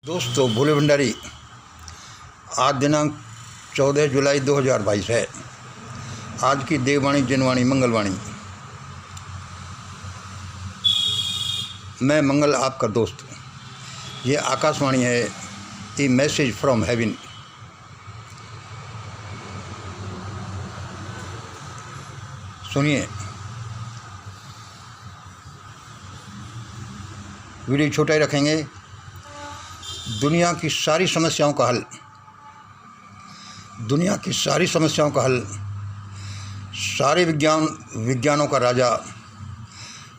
दोस्तों, भोले भंडारी। आज दिनांक 14 जुलाई 2022 है। आज की देववाणी, जनवाणी, मंगलवाणी। मैं मंगल, आपका दोस्त। ये आकाशवाणी है, ए मैसेज फ्रॉम हेवन। सुनिए। वीडियो छोटा ही रखेंगे। दुनिया की सारी समस्याओं का हल, दुनिया की सारी समस्याओं का हल, सारे विज्ञानों का राजा,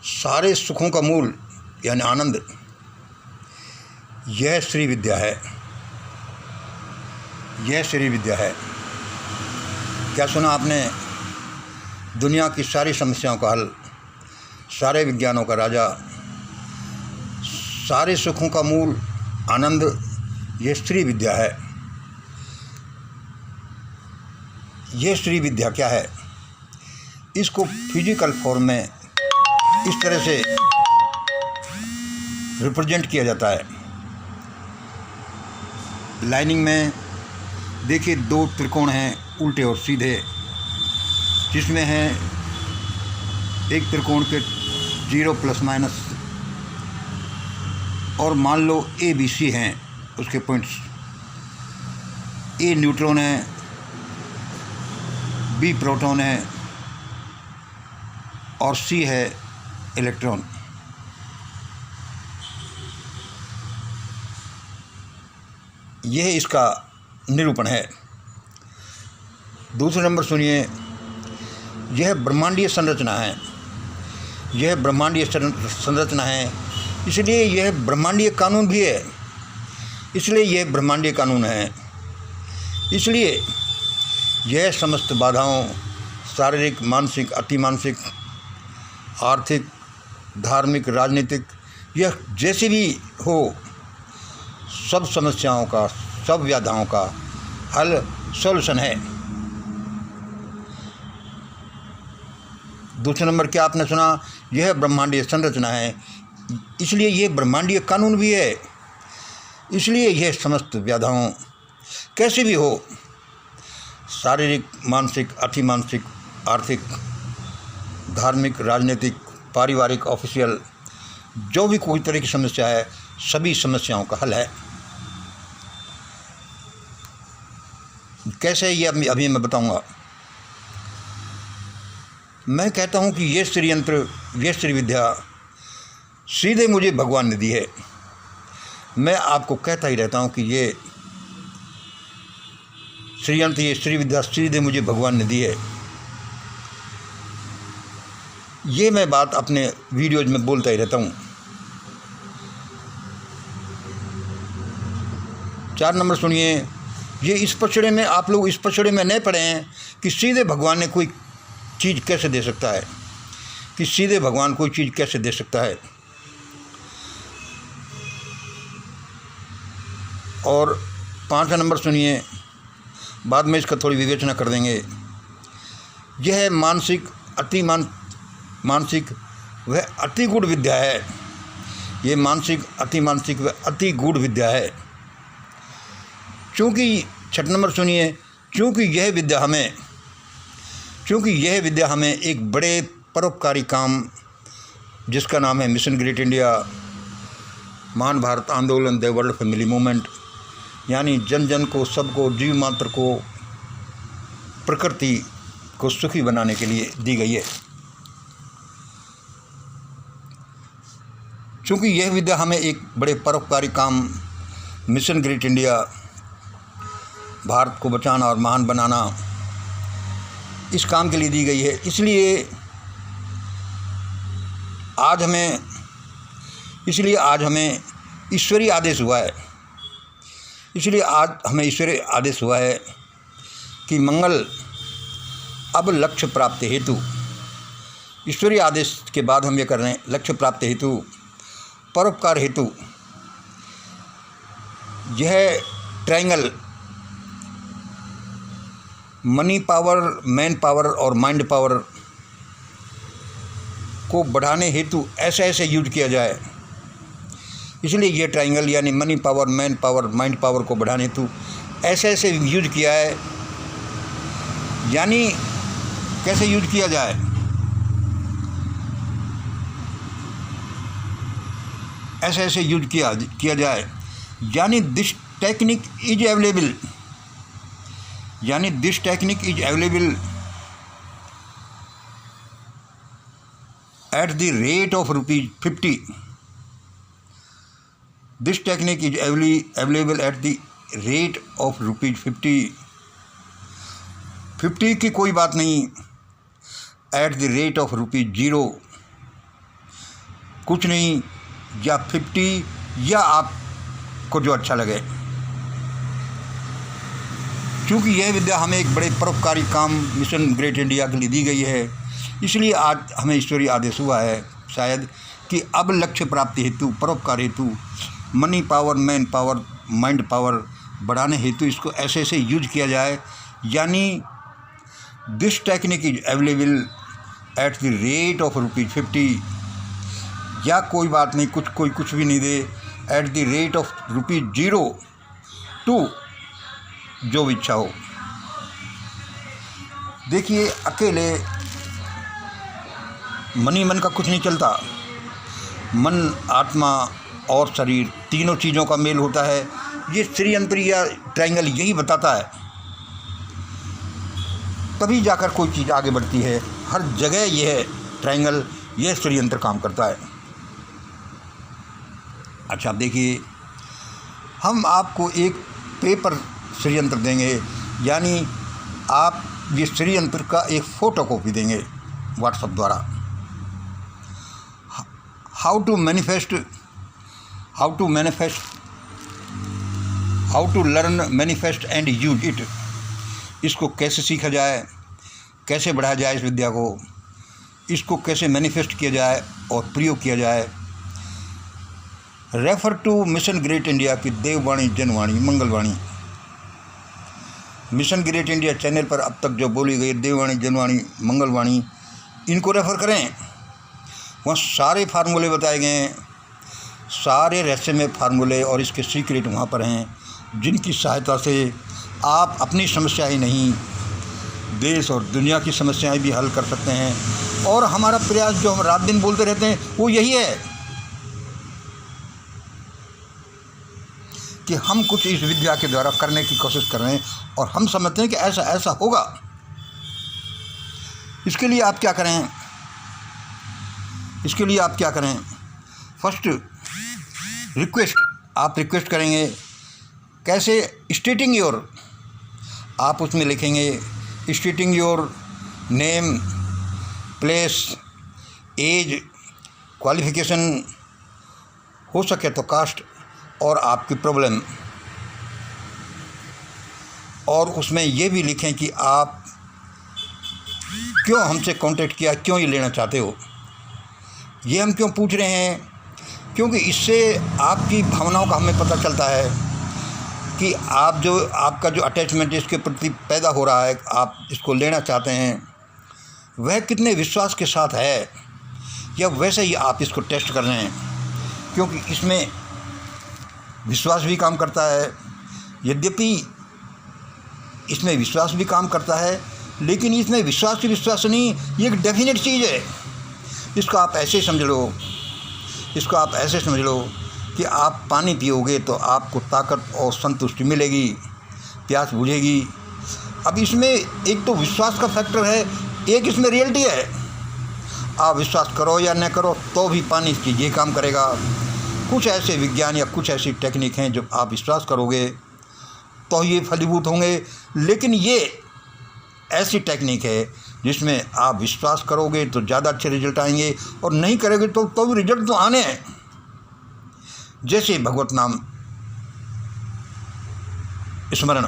सारे सुखों का मूल यानी आनंद, यह श्री विद्या है। यह श्री विद्या है। क्या सुना आपने? दुनिया की सारी समस्याओं का हल, सारे विज्ञानों का राजा, सारे सुखों का मूल आनंद, ये श्री विद्या है। ये श्री विद्या क्या है? इसको फिजिकल फॉर्म में इस तरह से रिप्रेजेंट किया जाता है। लाइनिंग में देखिए, दो त्रिकोण हैं, उल्टे और सीधे, जिसमें है एक त्रिकोण के 0 प्लस माइनस, और मान लो ए बी सी हैं उसके पॉइंट्स। ए न्यूट्रॉन है, बी प्रोटॉन है और सी है इलेक्ट्रॉन। यह इसका निरूपण है। दूसरा नंबर सुनिए। यह ब्रह्मांडीय संरचना है। यह ब्रह्मांडीय संरचना है, इसलिए यह ब्रह्मांडीय कानून भी है। इसलिए यह ब्रह्मांडीय कानून है। इसलिए यह समस्त बाधाओं, शारीरिक, मानसिक, अतिमानसिक, आर्थिक, धार्मिक, राजनीतिक, यह जैसे भी हो, सब समस्याओं का, सब व्याधाओं का हल, सॉल्यूशन है। दूसरे नंबर क्या आपने सुना? यह ब्रह्मांडीय संरचना है, इसलिए यह ब्रह्मांडीय कानून भी है। इसलिए यह समस्त व्याधाओं कैसे भी हो, शारीरिक, मानसिक, अतिमानसिक, आर्थिक, धार्मिक, राजनीतिक, पारिवारिक, ऑफिशियल, जो भी कोई तरह की समस्या है, सभी समस्याओं का हल है। कैसे? ये अभी मैं बताऊंगा। मैं कहता हूं कि ये श्री यंत्र, ये श्री विद्या सीधे मुझे भगवान ने दी है। मैं आपको कहता ही रहता हूं कि ये श्री यंत्र, ये श्री विद्या सीधे मुझे भगवान ने दी है। ये मैं बात अपने वीडियोज में बोलता ही रहता हूं। 4 नंबर सुनिए। ये इस पचड़े में, आप लोग इस पचड़े में नहीं पड़े हैं कि सीधे भगवान ने कोई चीज़ कैसे दे सकता है, कि सीधे भगवान कोई चीज़ कैसे दे सकता है। और 5 नंबर सुनिए, बाद में इसका थोड़ी विवेचना कर देंगे। यह है मानसिक, मानसिक वह अति गूढ़ विद्या है। ये मानसिक, अतिमानसिक वह अति गूढ़ विद्या है। चूँकि 6 नंबर सुनिए, चूँकि यह विद्या हमें एक बड़े परोपकारी काम, जिसका नाम है मिशन ग्रेट इंडिया, महान भारत आंदोलन, द वर्ल्ड फैमिली मूवमेंट, यानी जन जन को, सबको, जीव मात्र को, प्रकृति को सुखी बनाने के लिए दी गई है। चूँकि यह विद्या हमें एक बड़े परोपकारी काम, मिशन ग्रेट इंडिया, भारत को बचाना और महान बनाना, इस काम के लिए दी गई है। इसलिए आज हमें ईश्वरीय आदेश हुआ है। इसलिए आज हमें ईश्वरीय आदेश हुआ है कि मंगल अब लक्ष्य प्राप्ति हेतु, ईश्वरीय आदेश के बाद हम ये कर रहे हैं, लक्ष्य प्राप्ति हेतु, परोपकार हेतु, यह triangle, money power, man power और माइंड पावर को बढ़ाने हेतु ऐसे यूज किया जाए इसलिए ये ट्रायंगल यानी money power, man power, mind power को बढ़ाने हेतु ऐसे ऐसे यूज किया है। यानी कैसे यूज किया जाए, ऐसे ऐसे यूज किया जाए। यानी दिस टेक्निक इज अवेलेबल, यानी this technique is available at the rate of ₹50. This technique is available at the rate of ₹50. 50 की कोई बात नहीं, at the rate of ₹0 कुछ नहीं, या 50 या आपको जो अच्छा लगे। क्योंकि यह विद्या हमें एक बड़े परोपकारी काम मिशन ग्रेट इंडिया के लिए दी गई है, इसलिए आज हमें ईश्वरीय आदेश हुआ है शायद कि अब लक्ष्य प्राप्ति हेतु, परोपकार हेतु, money power, man power, mind power बढ़ाने हेतु इसको ऐसे ऐसे यूज किया जाए। यानी this technique is available at the rate of ₹50, या कोई बात नहीं, कोई कुछ भी नहीं दे, at the rate of ₹0 to जो भी इच्छा हो। देखिए, अकेले मन का कुछ नहीं चलता। मन, आत्मा और शरीर तीनों चीज़ों का मेल होता है। ये श्रीयंत्र या ट्रायंगल यही बताता है, तभी जाकर कोई चीज़ आगे बढ़ती है। हर जगह यह ट्रायंगल, यह श्रीयंत्र काम करता है। अच्छा, आप देखिए, हम आपको एक पेपर श्रीयंत्र देंगे, यानी आप ये श्रीयंत्र का एक फ़ोटो कॉपी देंगे व्हाट्सएप द्वारा। How to learn, manifest and use it. इसको कैसे सीखा जाए, कैसे बढ़ाया जाए इस विद्या को, इसको कैसे मैनिफेस्ट किया जाए और प्रयोग किया जाए। Refer to mission great India की देववाणी, जनवाणी, मंगलवाणी। मिशन ग्रेट इंडिया चैनल पर अब तक जो बोली गई देववाणी, जनवाणी, मंगलवाणी, इनको रेफ़र करें। वहाँ सारे फार्मूले बताए गए हैं, सारे रहस्यमय फार्मूले और इसके सीक्रेट वहाँ पर हैं, जिनकी सहायता से आप अपनी समस्या ही नहीं, देश और दुनिया की समस्याएं भी हल कर सकते हैं। और हमारा प्रयास जो हम रात दिन बोलते रहते हैं वो यही है कि हम कुछ इस विद्या के द्वारा करने की कोशिश कर रहे हैं, और हम समझते हैं कि ऐसा ऐसा होगा। इसके लिए आप क्या करें, फर्स्ट रिक्वेस्ट, आप रिक्वेस्ट करेंगे। कैसे? स्टेटिंग योर, आप उसमें लिखेंगे stating your name, place, age, qualification, हो सके तो कास्ट, और आपकी प्रॉब्लम। और उसमें ये भी लिखें कि आप क्यों हमसे कांटेक्ट किया, क्यों ये लेना चाहते हो, ये हम क्यों पूछ रहे हैं। क्योंकि इससे आपकी भावनाओं का हमें पता चलता है कि आपका जो अटैचमेंट इसके प्रति पैदा हो रहा है, आप इसको लेना चाहते हैं, वह कितने विश्वास के साथ है, या वैसे ही आप इसको टेस्ट कर रहे हैं। क्योंकि इसमें विश्वास भी काम करता है। यद्यपि इसमें विश्वास भी काम करता है, लेकिन इसमें विश्वास नहीं, ये एक डेफिनेट चीज़ है। इसको आप ऐसे समझ लो, कि आप पानी पियोगे तो आपको ताकत और संतुष्टि मिलेगी, प्यास बुझेगी। अब इसमें एक तो विश्वास का फैक्टर है, एक इसमें रियलिटी है। आप विश्वास करो या न करो तो भी पानी की ये काम करेगा। कुछ ऐसे विज्ञान या कुछ ऐसी टेक्निक हैं जब आप विश्वास करोगे तो ये फलीभूत होंगे। लेकिन ये ऐसी टेक्निक है जिसमें आप विश्वास करोगे तो ज़्यादा अच्छे रिजल्ट आएंगे, और नहीं करोगे तो भी रिजल्ट तो आने हैं। जैसे भगवत नाम स्मरण,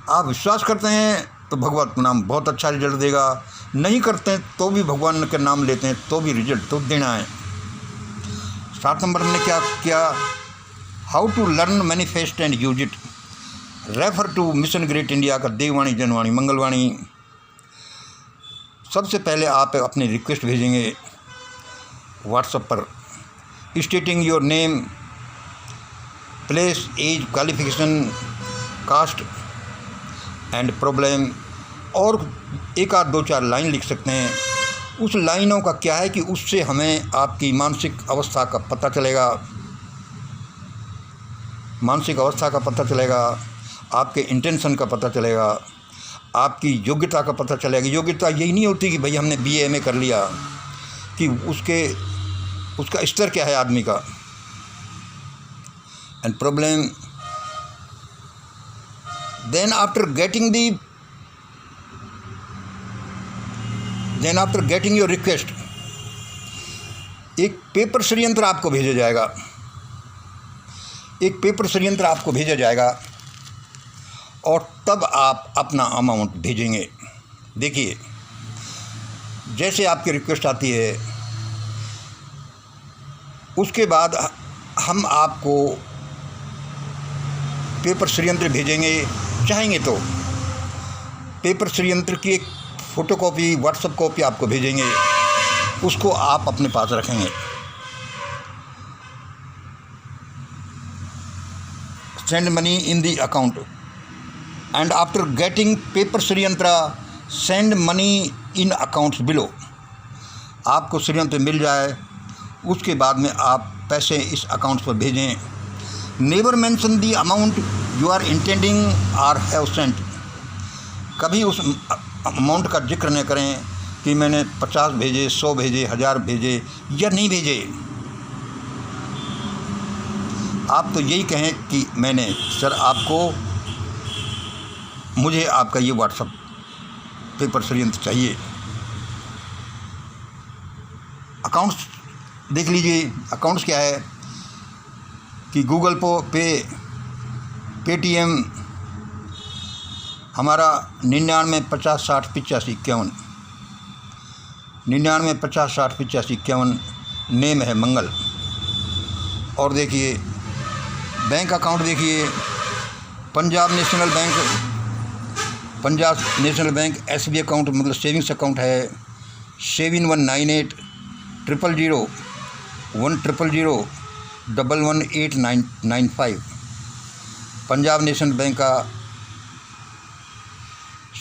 आप विश्वास करते हैं तो भगवत नाम बहुत अच्छा रिजल्ट देगा, नहीं करते हैं तो भी भगवान के नाम लेते हैं तो भी रिजल्ट तो देना है। 7 नंबर हमने क्या किया, how to learn, manifest and use it. Refer to mission great India का देववाणी, जनवाणी, मंगलवाणी। सबसे पहले आप अपनी रिक्वेस्ट भेजेंगे व्हाट्सएप पर stating your name, place, age, qualification, caste and problem, और एक आध दो चार लाइन लिख सकते हैं। उस लाइनों का क्या है कि उससे हमें आपकी मानसिक अवस्था का पता चलेगा, मानसिक अवस्था का पता चलेगा, आपके इंटेंशन का पता चलेगा, आपकी योग्यता का पता चलेगा। योग्यता यही नहीं होती कि भाई हमने BA MA कर लिया, कि उसका स्तर क्या है आदमी का। And problem, then after getting your request, एक पेपर षड्यंत्र आपको भेजा जाएगा, एक पेपर षड्यंत्र आपको भेजा जाएगा और तब आप अपना अमाउंट भेजेंगे। देखिए, जैसे आपकी रिक्वेस्ट आती है उसके बाद हम आपको पेपर षड्यंत्र भेजेंगे। चाहेंगे तो पेपर षड्यंत्र की एक फ़ोटोकॉपी, व्हाट्सएप कॉपी आपको भेजेंगे, उसको आप अपने पास रखेंगे। Send money in the account and after getting paper षड्यंत्र send money in accounts below. आपको षड्यंत्र मिल जाए उसके बाद में आप पैसे इस अकाउंट पर भेजें। Never mention the amount you are intending or have sent. कभी उस अमाउंट का जिक्र न करें कि मैंने 50 भेजे, 100 भेजे, 1000 भेजे या नहीं भेजे। आप तो यही कहें कि मैंने सर मुझे आपका ये व्हाट्सएप पेपर षड्यंत्र चाहिए। अकाउंट्स देख लीजिए। अकाउंट्स क्या है कि गूगल पे, पेटीएम हमारा 99 50 60 85 51, 99 50 60 85 51, नेम है मंगल। और देखिए बैंक अकाउंट, देखिए Punjab national bank SB account मतलब सेविंग्स अकाउंट है 7198 000 100 11895। पंजाब नेशनल बैंक का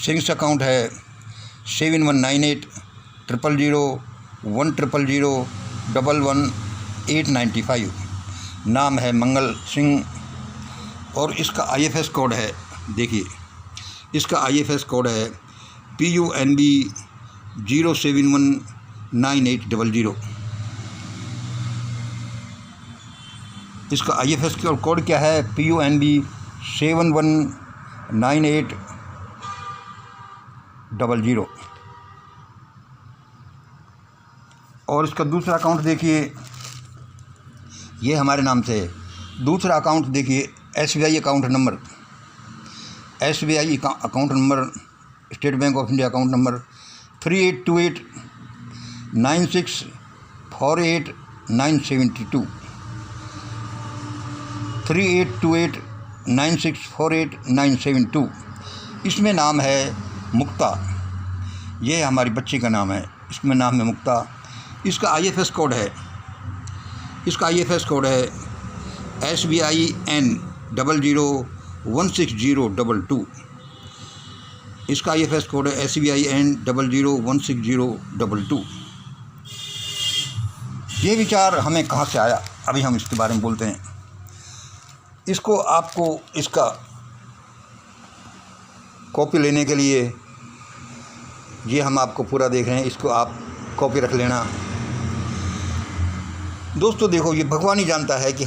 सेविंग्स अकाउंट है 7198 000 100 11895। नाम है मंगल सिंह। और इसका IFS कोड है, देखिए इसका IFS कोड है PUNB 0719800। इसका IFS कोड क्या है? PUNB 719800। और इसका दूसरा अकाउंट देखिए, ये हमारे नाम से दूसरा अकाउंट देखिए, SBI account number, SBI account number, state bank of India account number 38289648 972। इसमें नाम है मुक्ता, ये हमारी बच्ची का नाम है, इसमें नाम है मुक्ता। इसका IFS कोड है, SBIN 001602। इसका IFS कोड है SBIN 001602। ये विचार हमें कहाँ से आया, अभी हम इसके बारे में बोलते हैं। इसको आपको इसका कॉपी लेने के लिए, ये हम आपको पूरा देख रहे हैं, इसको आप कॉपी रख लेना। दोस्तों देखो, ये भगवान ही जानता है कि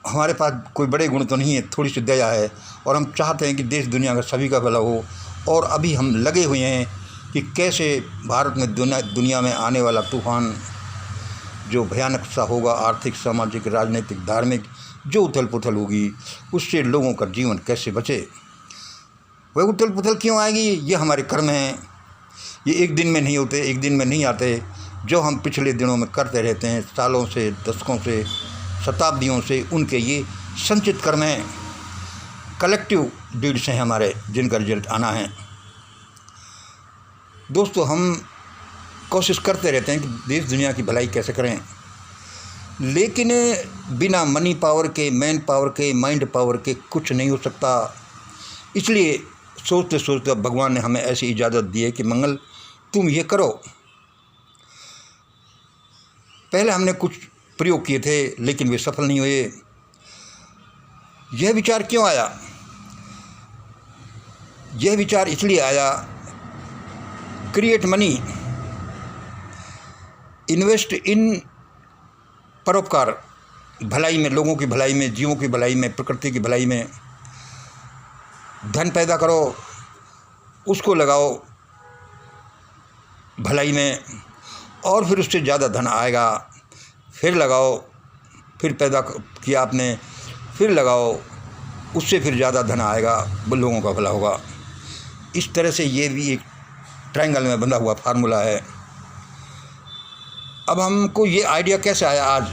हमारे पास कोई बड़े गुण तो नहीं है, थोड़ी सी दया है, और हम चाहते हैं कि देश दुनिया का सभी का भला हो। और अभी हम लगे हुए हैं कि कैसे भारत में दुनिया में आने वाला तूफ़ान जो भयानक सा होगा, आर्थिक, सामाजिक, राजनीतिक, धार्मिक, जो उथल पुथल होगी, उससे लोगों का जीवन कैसे बचे। वह उथल पुथल क्यों आएगी? ये हमारे कर्म हैं, ये एक दिन में नहीं होते, एक दिन में नहीं आते। जो हम पिछले दिनों में करते रहते हैं, सालों से, दशकों से, शताब्दियों से, उनके ये संचित कर्म हैं, कलेक्टिव डीड्स हैं हमारे, जिनका रिजल्ट आना है। दोस्तों हम कोशिश करते रहते हैं कि देश दुनिया की भलाई कैसे करें। लेकिन बिना मनी पावर के, मैन पावर के, माइंड पावर के कुछ नहीं हो सकता। इसलिए सोचते सोचते भगवान ने हमें ऐसी इजाज़त दी है कि मंगल तुम ये करो। पहले हमने कुछ प्रयोग किए थे लेकिन वे सफल नहीं हुए। यह विचार क्यों आया? यह विचार इसलिए आया, क्रिएट मनी, इन्वेस्ट इन परोपकार, भलाई में, लोगों की भलाई में, जीवों की भलाई में, प्रकृति की भलाई में। धन पैदा करो, उसको लगाओ भलाई में, और फिर उससे ज़्यादा धन आएगा, फिर लगाओ, फिर पैदा किया आपने, फिर लगाओ, उससे फिर ज़्यादा धन आएगा, लोगों का भला होगा। इस तरह से ये भी एक ट्रायंगल में बंधा हुआ फार्मूला है। अब हमको ये आइडिया कैसे आया आज?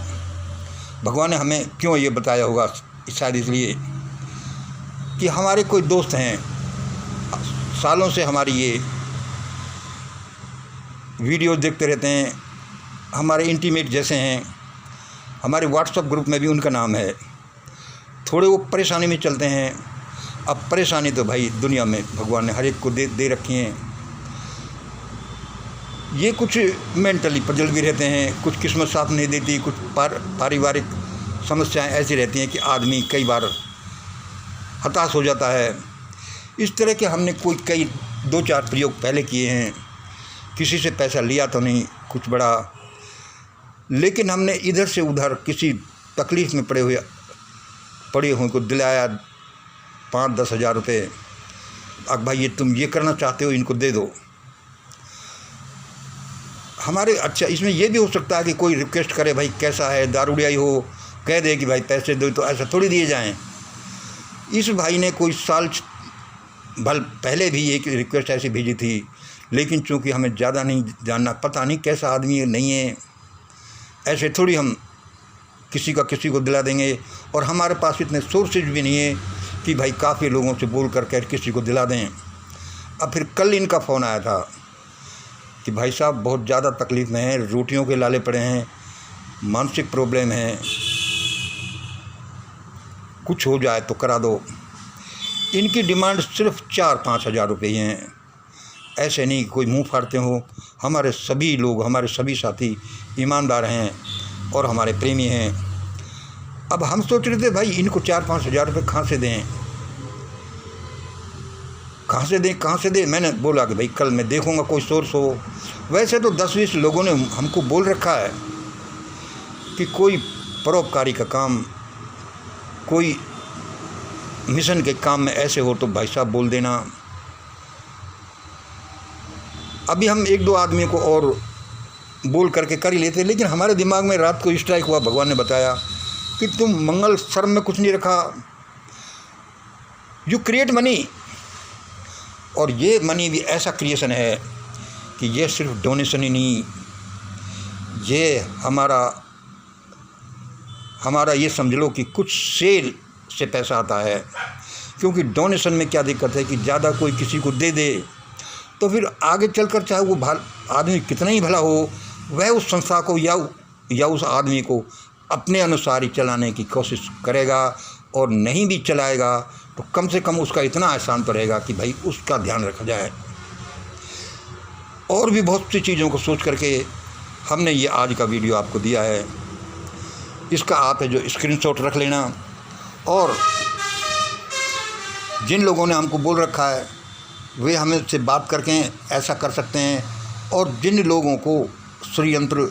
भगवान ने हमें क्यों ये बताया होगा? शायद इसलिए कि हमारे कोई दोस्त हैं, सालों से हमारी ये वीडियो देखते रहते हैं, हमारे इंटीमेट जैसे हैं, हमारे व्हाट्सएप ग्रुप में भी उनका नाम है। थोड़े वो परेशानी में चलते हैं। अब परेशानी तो भाई दुनिया में भगवान ने हर एक को दे रखी हैं। ये कुछ मेंटली पजल भी रहते हैं, कुछ किस्मत साथ नहीं देती, कुछ पारिवारिक समस्याएं ऐसी रहती हैं कि आदमी कई बार हताश हो जाता है। इस तरह के हमने कई 2-4 प्रयोग पहले किए हैं। किसी से पैसा लिया तो नहीं कुछ बड़ा, लेकिन हमने इधर से उधर किसी तकलीफ़ में पड़े हुए को दिलाया 5-10 हज़ार रुपये। अब भाई ये तुम ये करना चाहते हो, इनको दे दो। हमारे अच्छा इसमें यह भी हो सकता है कि कोई रिक्वेस्ट करे, भाई कैसा है, दारूडियाई हो, कह दे कि भाई पैसे दो, तो ऐसा थोड़ी दिए जाएं। इस भाई ने कोई साल भल पहले भी एक रिक्वेस्ट ऐसी भेजी थी, लेकिन चूंकि हमें ज़्यादा नहीं जानना, पता नहीं कैसा आदमी नहीं है, ऐसे थोड़ी हम किसी को दिला देंगे। और हमारे पास इतने सोर्सेज भी नहीं है कि भाई काफ़ी लोगों से बोल करके किसी को दिला दें। अब फिर कल इनका फ़ोन आया था कि भाई साहब बहुत ज़्यादा तकलीफ़ में हैं, रोटियों के लाले पड़े हैं, मानसिक प्रॉब्लम है, कुछ हो जाए तो करा दो। इनकी डिमांड सिर्फ 4-5 हज़ार रुपये ही हैं। ऐसे नहीं कोई मुंह फाड़ते हो। हमारे सभी लोग, हमारे सभी साथी ईमानदार हैं और हमारे प्रेमी हैं। अब हम सोच रहे थे भाई इनको 4-5 हज़ार रुपये कहाँ से दें, कहाँ से दें। मैंने बोला कि भाई कल मैं देखूंगा कोई सोर्स हो। वैसे तो 10-20 लोगों ने हमको बोल रखा है कि कोई परोपकारी का काम, कोई मिशन के काम में ऐसे हो तो भाई साहब बोल देना। अभी हम 1-2 आदमी को और बोल करके कर ही लेते, लेकिन हमारे दिमाग में रात को स्ट्राइक हुआ, भगवान ने बताया कि तुम मंगल शर्म में कुछ नहीं रखा, यू क्रिएट मनी। और ये मनी भी ऐसा क्रिएशन है कि ये सिर्फ डोनेशन ही नहीं, ये हमारा ये समझ लो कि कुछ सेल से पैसा आता है। क्योंकि डोनेशन में क्या दिक्कत है कि ज़्यादा कोई किसी को दे दे तो फिर आगे चलकर चाहे वो आदमी कितना ही भला हो, वह उस संस्था को या उस आदमी को अपने अनुसार ही चलाने की कोशिश करेगा, और नहीं भी चलाएगा तो कम से कम उसका इतना एहसान तो रहेगा कि भाई उसका ध्यान रखा जाए। और भी बहुत सी चीज़ों को सोच करके हमने ये आज का वीडियो आपको दिया है। इसका आप है जो स्क्रीनशॉट रख लेना, और जिन लोगों ने हमको बोल रखा है वे हमें से बात करके ऐसा कर सकते हैं। और जिन लोगों को षड्यंत्र,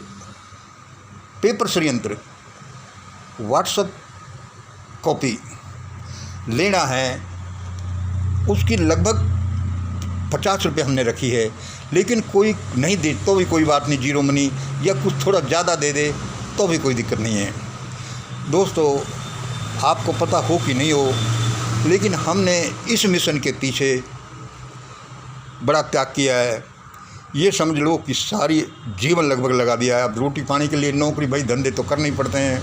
पेपर षड्यंत्र, व्हाट्सएप कॉपी लेना है, उसकी लगभग 50 रुपये हमने रखी है। लेकिन कोई नहीं दे तो भी कोई बात नहीं, जीरो मनी या कुछ थोड़ा ज़्यादा दे दे तो भी कोई दिक्कत नहीं है। दोस्तों, आपको पता हो कि नहीं हो, लेकिन हमने इस मिशन के पीछे बड़ा त्याग किया है। ये समझ लो कि सारी जीवन लगभग लगा दिया है। अब रोटी पानी के लिए नौकरी भाई धंधे तो करने ही पड़ते हैं,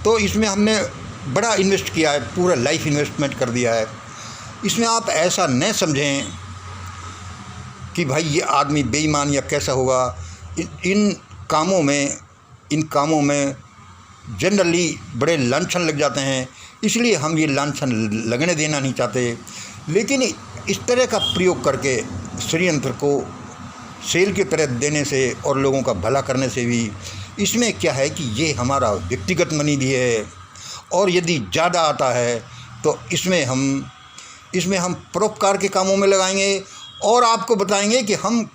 तो इसमें हमने बड़ा इन्वेस्ट किया है, पूरा लाइफ इन्वेस्टमेंट कर दिया है। इसमें आप ऐसा न समझें कि भाई ये आदमी बेईमान या कैसा होगा। इन कामों में जनरली बड़े लांछन लग जाते हैं, इसलिए हम ये लांछन लगने देना नहीं चाहते। लेकिन इस तरह का प्रयोग करके षड्यंत्र को सेल की तरह देने से और लोगों का भला करने से भी, इसमें क्या है कि ये हमारा व्यक्तिगत मनी भी है, और यदि ज़्यादा आता है तो इसमें हम परोपकार के कामों में लगाएंगे और आपको बताएंगे कि हम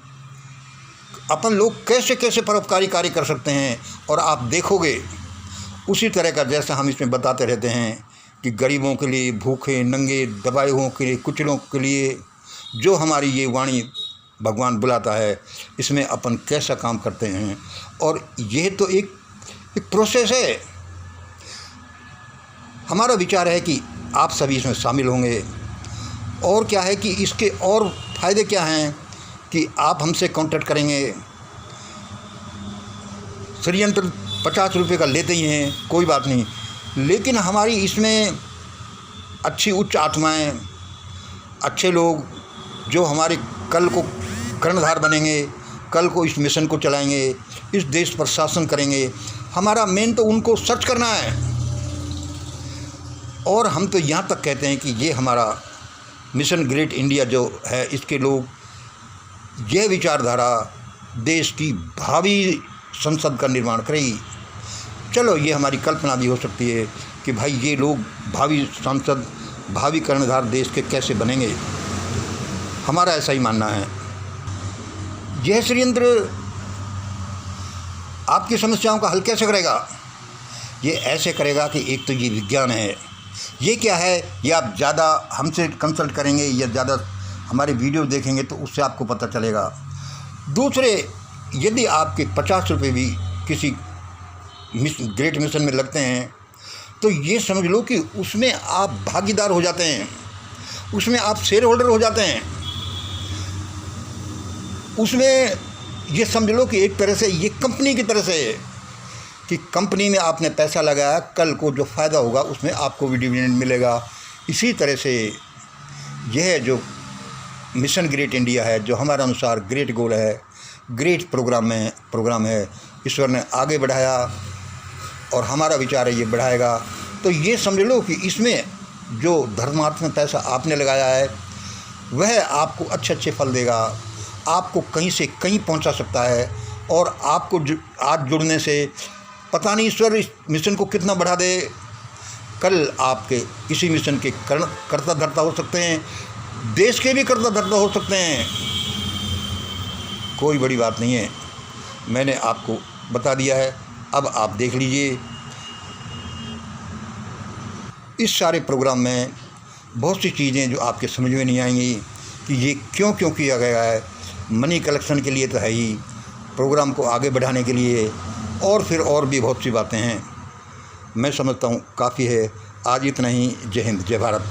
अपन लोग कैसे कैसे परोपकारी कार्य कर सकते हैं। और आप देखोगे उसी तरह का जैसा हम इसमें बताते रहते हैं कि गरीबों के लिए, भूखे नंगे दबाए हुओं के लिए, कुचलों के लिए जो हमारी ये वाणी भगवान बुलाता है, इसमें अपन कैसा काम करते हैं। और यह तो एक प्रोसेस है। हमारा विचार है कि आप सभी इसमें शामिल होंगे। और क्या है कि इसके और फ़ायदे क्या हैं कि आप हमसे कांटेक्ट करेंगे। षड्यंत्र 50 रुपये का लेते ही हैं, कोई बात नहीं, लेकिन हमारी इसमें अच्छी उच्च आत्माएं, अच्छे लोग जो हमारे कल को कर्णधार बनेंगे, कल को इस मिशन को चलाएंगे, इस देश पर शासन करेंगे, हमारा मेन तो उनको सर्च करना है। और हम तो यहाँ तक कहते हैं कि ये हमारा मिशन ग्रेट इंडिया जो है, इसके लोग यह विचारधारा देश की भावी संसद का निर्माण करेगी। चलो, ये हमारी कल्पना भी हो सकती है कि भाई ये लोग भावी सांसद, भावी कर्णधार देश के कैसे बनेंगे। हमारा ऐसा ही मानना है। यह षड्यंत्र आपकी समस्याओं का हल कैसे करेगा? ये ऐसे करेगा कि एक तो ये विज्ञान है। ये क्या है, ये आप ज़्यादा हमसे कंसल्ट करेंगे या ज़्यादा हमारे वीडियो देखेंगे तो उससे आपको पता चलेगा। दूसरे, यदि आपके 50 रुपये भी किसी ग्रेट मिशन में लगते हैं तो ये समझ लो कि उसमें आप भागीदार हो जाते हैं, उसमें आप शेयर होल्डर हो जाते हैं। उसमें ये समझ लो कि एक तरह से ये कंपनी की तरह से है कि कंपनी में आपने पैसा लगाया, कल को जो फ़ायदा होगा उसमें आपको भी डिविडेंड मिलेगा। इसी तरह से यह जो मिशन ग्रेट इंडिया है, जो हमारे अनुसार ग्रेट गोल है, ग्रेट प्रोग्राम है, ईश्वर ने आगे बढ़ाया और हमारा विचार है ये बढ़ाएगा। तो ये समझ लो कि इसमें जो धर्मार्थ में पैसा आपने लगाया है वह आपको अच्छे फल देगा, आपको कहीं से कहीं पहुंचा सकता है। और आपको आज जुड़ने से पता नहीं ईश्वर इस मिशन को कितना बढ़ा दे। कल आपके इसी मिशन के कर्ता धर्ता हो सकते हैं, देश के भी कर्ता धर्ता हो सकते हैं। कोई बड़ी बात नहीं है, मैंने आपको बता दिया है। अब आप देख लीजिए, इस सारे प्रोग्राम में बहुत सी चीज़ें जो आपके समझ में नहीं आएंगी कि ये क्यों किया गया है। मनी कलेक्शन के लिए तो है ही, प्रोग्राम को आगे बढ़ाने के लिए, और फिर और भी बहुत सी बातें हैं। मैं समझता हूँ काफ़ी है। आज इतना ही। जय हिंद, जय भारत।